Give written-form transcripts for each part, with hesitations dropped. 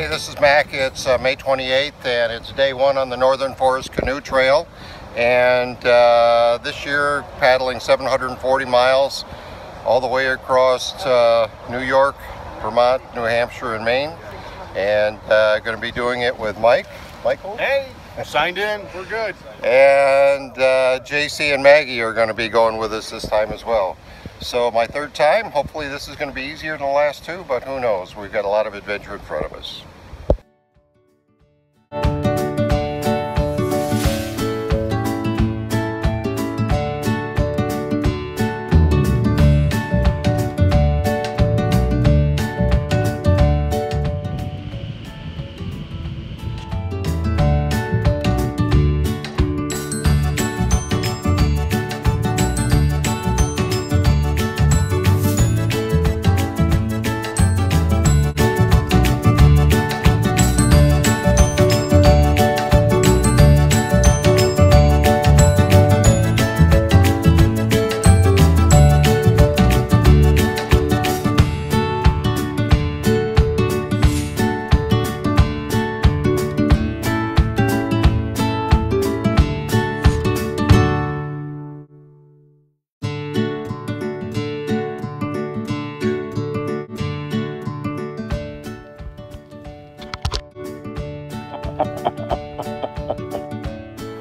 this is Mack. It's May 28th and it's day one on the Northern Forest Canoe Trail. And this year paddling 740 miles all the way across New York, Vermont, New Hampshire, and Maine. And going to be doing it with Michael. Hey, signed in, we're good. And JC and Maggie are going to be going with us this time as well. So my third time. Hopefully this is going to be easier than the last two, but who knows? We've got a lot of adventure in front of us.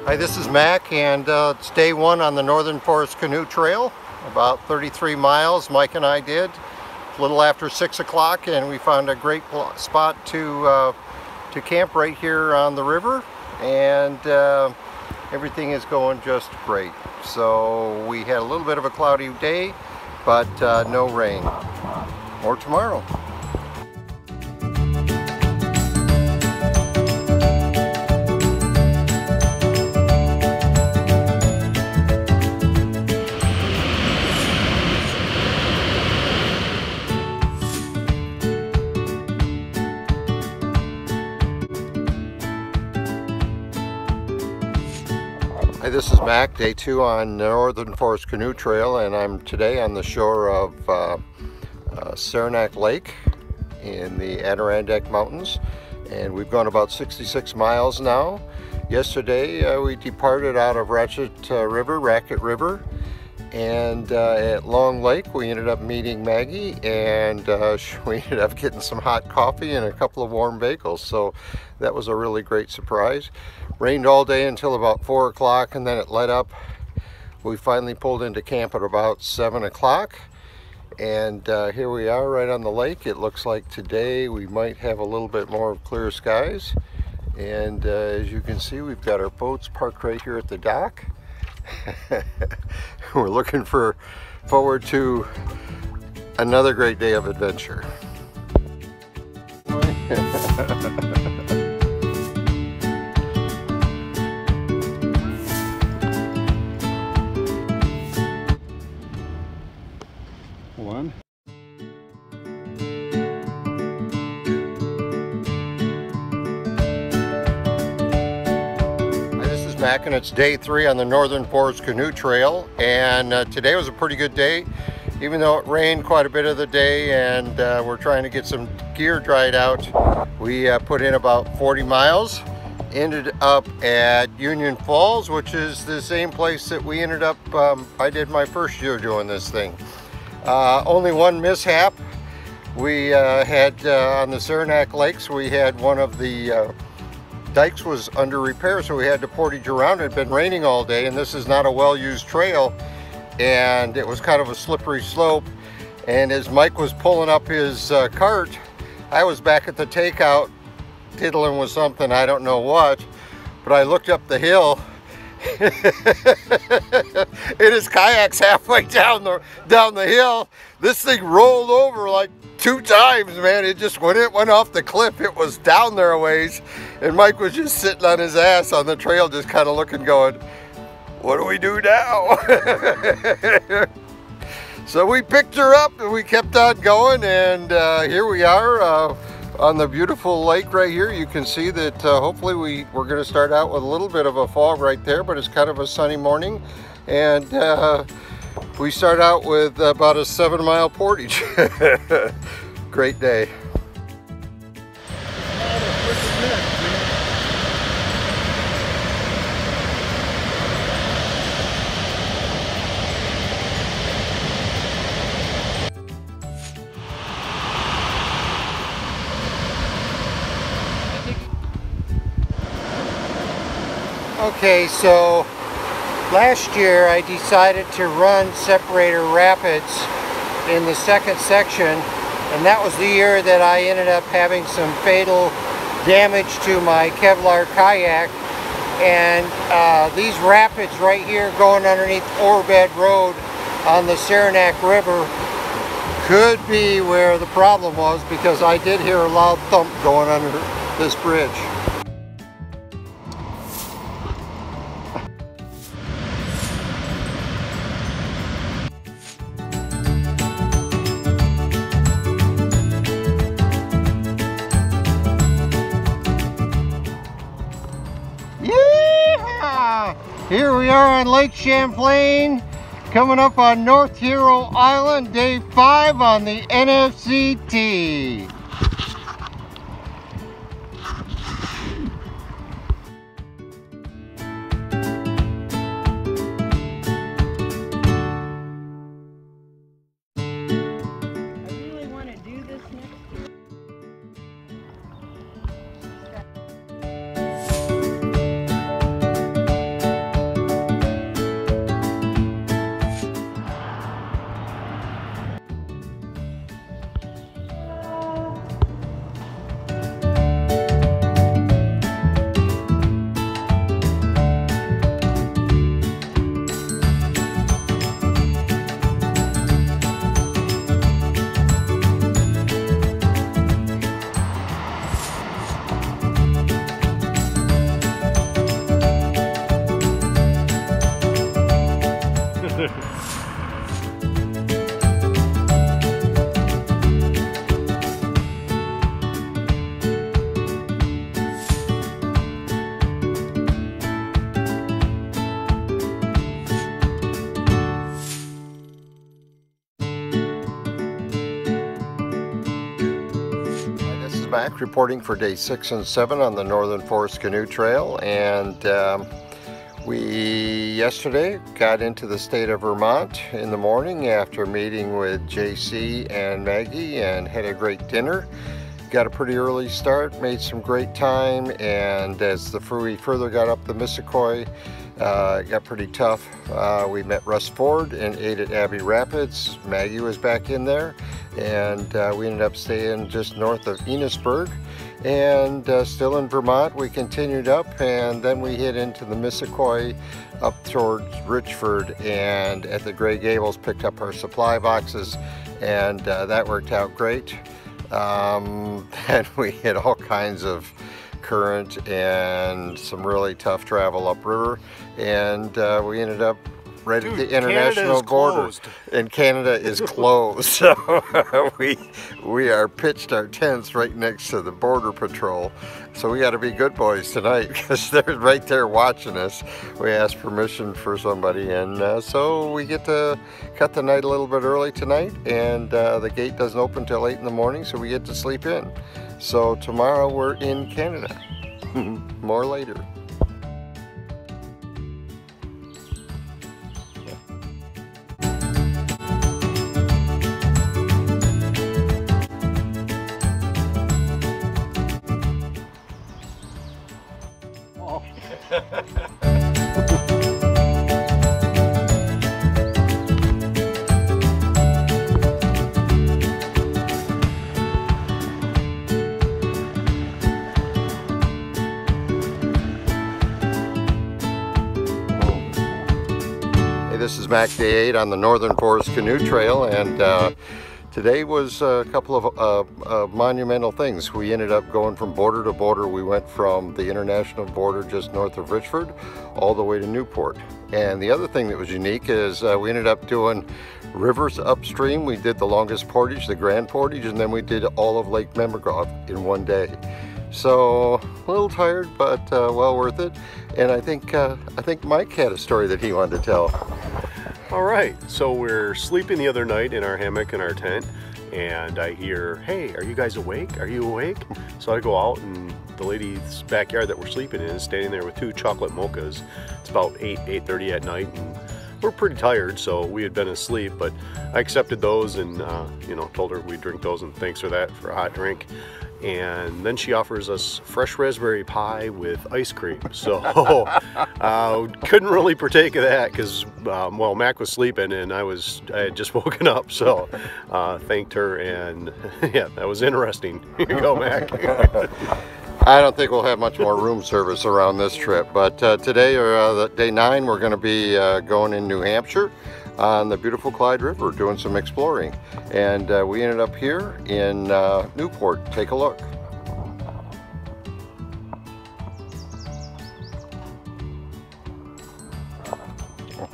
Hi, this is Mack, and it's day one on the Northern Forest Canoe Trail. About 33 miles Mike and I did, a little after 6 o'clock, and we found a great spot to camp right here on the river, and everything is going just great. So we had a little bit of a cloudy day, but no rain. More tomorrow. Hi, this is Mack, day two on Northern Forest Canoe Trail, and I'm today on the shore of Saranac Lake in the Adirondack Mountains, and we've gone about 66 miles now. Yesterday we departed out of Racket River, and at Long Lake we ended up meeting Maggie, and we ended up getting some hot coffee and a couple of warm bagels, so that was a really great surprise. Rained all day until about 4 o'clock, and then it let up. We finally pulled into camp at about 7 o'clock, and here we are right on the lake. It looks like today we might have a little bit more of clear skies, and as you can see, we've got our boats parked right here at the dock. We're looking forward to another great day of adventure. One. Mack, and it's day three on the Northern Forest Canoe Trail, and today was a pretty good day, even though it rained quite a bit of the day, and we're trying to get some gear dried out. We put in about 40 miles, ended up at Union Falls, which is the same place that we ended up, I did my first year doing this thing. Only one mishap. We had on the Saranac Lakes, we had one of the dikes was under repair, so we had to portage around. It had been raining all day, and this is not a well-used trail, and it was kind of a slippery slope. And as Mike was pulling up his cart, I was back at the takeout diddling with something, I don't know what, but I looked up the hill and his kayak's halfway down the hill. This thing rolled over like 2 times, man. It just, when it went off the cliff, it was down there a ways, and Mike was just sitting on his ass on the trail, just kind of looking, going, what do we do now? So we picked her up and we kept on going, and here we are on the beautiful lake right here. You can see that hopefully we're going to start out with a little bit of a fog right there, but it's kind of a sunny morning, and we start out with about a 7-mile portage. Great day. Okay, so last year I decided to run separator rapids in the second section, and that was the year that I ended up having some fatal damage to my Kevlar kayak. And these rapids right here going underneath Orbed Road on the Saranac River could be where the problem was, because I did hear a loud thump going under this bridge. Yeah! Here we are on Lake Champlain, coming up on North Hero Island, day 5 on the NFCT. Mack reporting for day 6 and 7 on the Northern Forest Canoe Trail, and we yesterday got into the state of Vermont in the morning after meeting with JC and Maggie and had a great dinner. Got a pretty early start, made some great time, and as we further got up the Missisquoi, it got pretty tough. We met Russ Ford and ate at Abbey Rapids. Maggie was back in there, and we ended up staying just north of Enosburg. And still in Vermont, we continued up, and then we hit into the Missisquoi up towards Richford, and at the Gray Gables picked up our supply boxes, and that worked out great. And we hit all kinds of current and some really tough travel upriver, and we ended up right at the international border, and Canada is closed. So we are pitched our tents right next to the border patrol. So we got to be good boys tonight, because they're right there watching us. We asked permission for somebody, and so we get to cut the night a little bit early tonight, and the gate doesn't open till 8 in the morning, so we get to sleep in. So tomorrow we're in Canada. More later. This is Mack Day 8 on the Northern Forest Canoe Trail, and today was a couple of monumental things. We ended up going from border to border. We went from the international border just north of Richford all the way to Newport. And the other thing that was unique is we ended up doing rivers upstream. We did the longest portage, the Grand Portage, and then we did all of Lake Memergov in one day. So a little tired, but well worth it. And I think Mike had a story that he wanted to tell. All right, so we're sleeping the other night in our hammock in our tent, and I hear, "Hey, are you guys awake? Are you awake?" So I go out, and the lady's backyard that we're sleeping in is standing there with 2 chocolate mochas. It's about 8:30 at night, and we're pretty tired, so we had been asleep, but I accepted those and you know, told her we'd drink those, and thanks for that, for a hot drink. and then she offers us fresh raspberry pie with ice cream. So couldn't really partake of that because well, Mac was sleeping and I had just woken up, so thanked her, and yeah, that was interesting. Here you go, Mac. I don't think we'll have much more room service around this trip, but today, or day 9, we're going to be going in New Hampshire on the beautiful Clyde River, doing some exploring, and we ended up here in Newport. Take a look.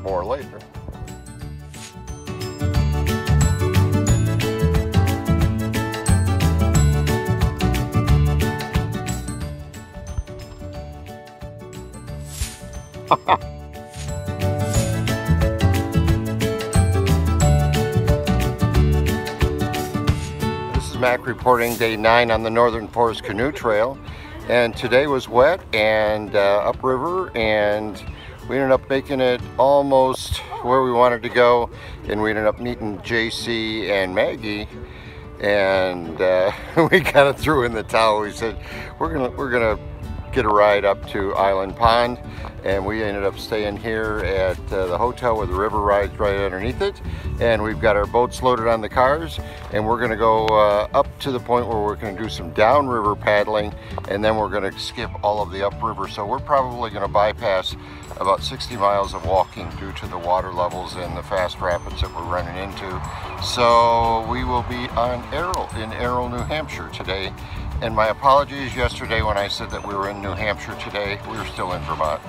More later. This is Mack reporting day 9 on the Northern Forest Canoe Trail, and today was wet and upriver, and we ended up making it almost where we wanted to go, and we ended up meeting JC and Maggie, and we kind of threw in the towel. We said we're gonna get a ride up to Island Pond, and we ended up staying here at the hotel where the river rides right underneath it, and we've got our boats loaded on the cars, and we're going to go up to the point where we're going to do some downriver paddling, and then we're going to skip all of the upriver. So we're probably going to bypass about 60 miles of walking due to the water levels and the fast rapids that we're running into. So we will be on in Errol, New Hampshire today. And my apologies yesterday when I said that we were in New Hampshire today. We were still in Vermont.